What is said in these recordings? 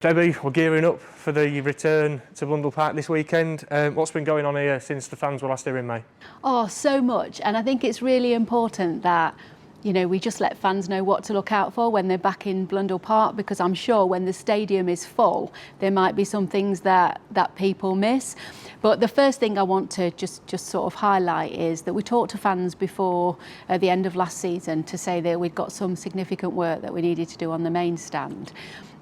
Debbie, we're gearing up for the return to Blundell Park this weekend. What's been going on here since the fans were last here in May? Oh, so much. And I think it's really important that, we just let fans know what to look out for when they're back in Blundell Park, because I'm sure when the stadium is full, there might be some things that people miss. But the first thing I want to just sort of highlight is that we talked to fans before the end of last season to say that we'd got some significant work that we needed to do on the main stand.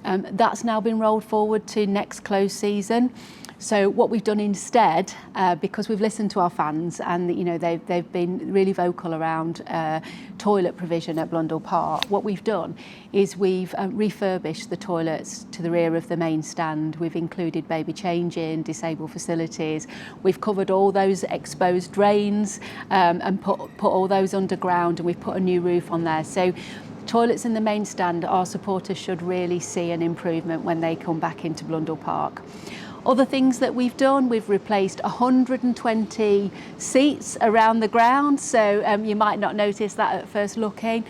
That's now been rolled forward to next close season. So what we've done instead, because we've listened to our fans and they've been really vocal around toilet provision at Blundell Park, what we've done is we've refurbished the toilets to the rear of the main stand. We've included baby changing, disabled facilities. We've covered all those exposed drains and put all those underground, and we've put a new roof on there. So toilets in the main stand, our supporters should really see an improvement when they come back into Blundell Park. Other things that we've done, we've replaced 120 seats around the ground, so you might not notice that at first looking.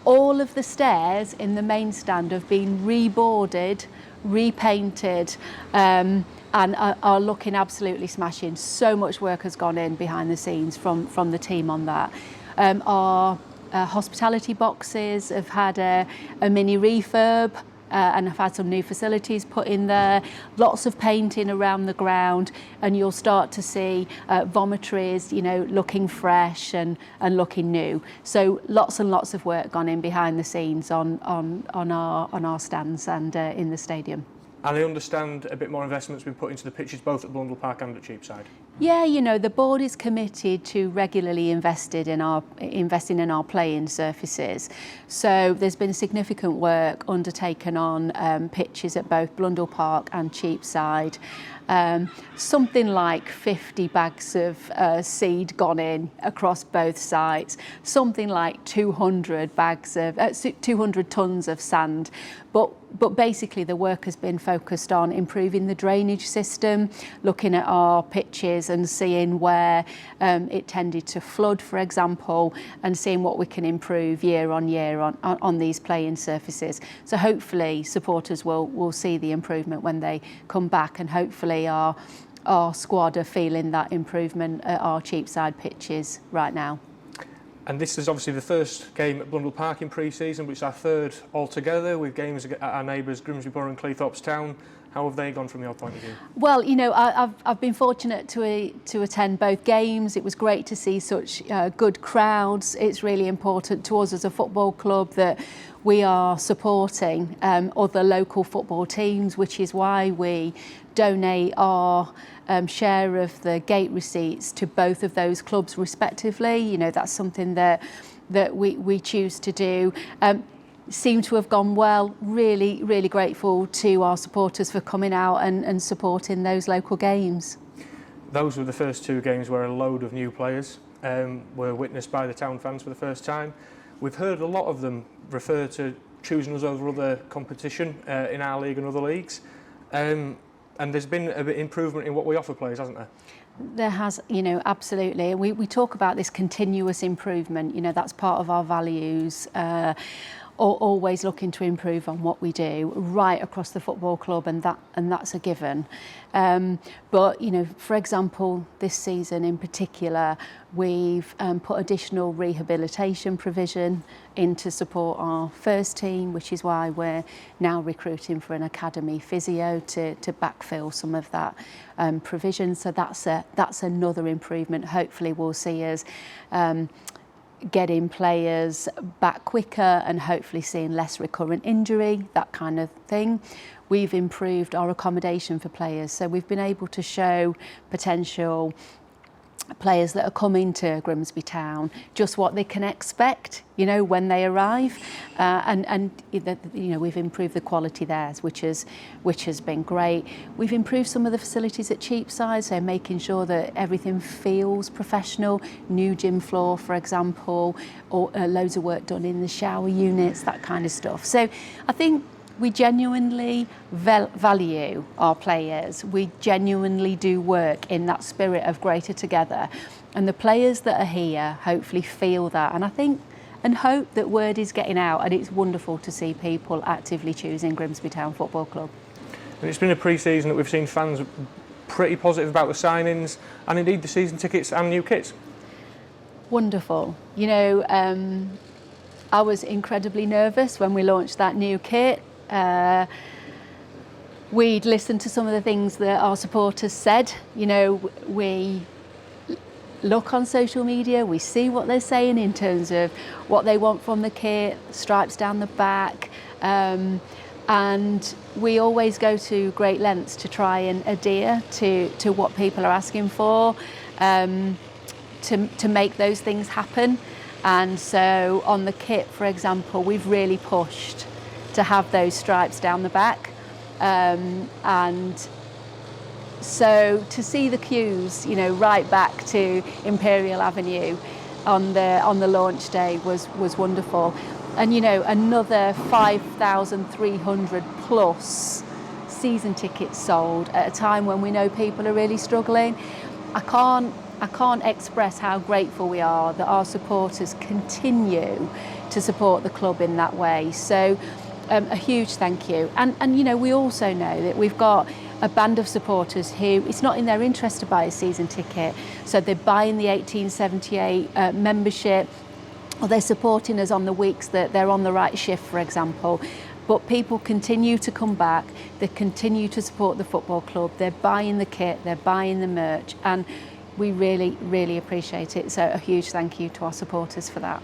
All of the stairs in the main stand have been reboarded, repainted, and are looking absolutely smashing. So much work has gone in behind the scenes from the team on that. Our hospitality boxes have had a mini refurb and have had some new facilities put in there, lots of painting around the ground, and you'll start to see vomitories, looking fresh and looking new. So lots and lots of work gone in behind the scenes on our stands and in the stadium. And I understand a bit more investment's been put into the pitches both at Blundell Park and at Cheapside. Yeah, the board is committed to regularly investing in our playing surfaces. So there's been significant work undertaken on pitches at both Blundell Park and Cheapside. Something like 50 bags of seed gone in across both sites, something like 200 tons of sand. But basically the work has been focused on improving the drainage system, looking at our pitches and seeing where it tended to flood, for example, and seeing what we can improve year on year on these playing surfaces. So hopefully supporters will see the improvement when they come back, and hopefully our squad are feeling that improvement at our Cheapside pitches right now. And this is obviously the first game at Blundell Park in pre-season, which is our third altogether, with games at our neighbours Grimsby Borough and Cleethorpes Town. How have they gone from your point of view? Well, I've been fortunate to attend both games. It was great to see such good crowds. It's really important to us as a football club that we are supporting other local football teams, which is why we donate our share of the gate receipts to both of those clubs respectively. That's something that we choose to do. Seem to have gone well. Really, really grateful to our supporters for coming out and supporting those local games. Those were the first two games where a load of new players were witnessed by the town fans for the first time. We've heard a lot of them refer to choosing us over other competition in our league and other leagues. And there's been a bit of improvement in what we offer players, hasn't there? There has, absolutely. We talk about this continuous improvement. That's part of our values. Always looking to improve on what we do right across the football club, and that's a given. But for example, this season in particular, we've put additional rehabilitation provision in to support our first team, which is why we're now recruiting for an academy physio to backfill some of that provision. So that's another improvement. Hopefully we'll see us getting players back quicker and hopefully seeing less recurrent injury, that kind of thing. We've improved our accommodation for players, so we've been able to show potential players that are coming to Grimsby Town just what they can expect, when they arrive, and we've improved the quality there, which has been great. We've improved some of the facilities at Cheapside, so making sure that everything feels professional. New gym floor, for example, or loads of work done in the shower units, that kind of stuff. So I think we genuinely value our players. We genuinely do work in that spirit of greater together. And the players that are here hopefully feel that. And I think and hope that word is getting out, and it's wonderful to see people actively choosing Grimsby Town Football Club. And it's been a pre-season that we've seen fans pretty positive about the signings and indeed the season tickets and new kits. Wonderful. You know, I was incredibly nervous when we launched that new kit. We'd listened to some of the things that our supporters said. You know, we look on social media, we see what they're saying in terms of what they want from the kit, stripes down the back, and we always go to great lengths to try and adhere to what people are asking for, to make those things happen. And so on the kit, for example, we've really pushed to have those stripes down the back, and so to see the queues, you know, right back to Imperial Avenue on the launch day was wonderful. And you know, another 5,300 plus season tickets sold at a time when we know people are really struggling. I can't express how grateful we are that our supporters continue to support the club in that way. So a huge thank you. And you know, we also know that we've got a band of supporters who it's not in their interest to buy a season ticket, so they're buying the 1878 membership, or they're supporting us on the weeks that they're on the right shift, for example. But people continue to come back, they continue to support the football club, they're buying the kit, they're buying the merch, and we really, really appreciate it. So a huge thank you to our supporters for that.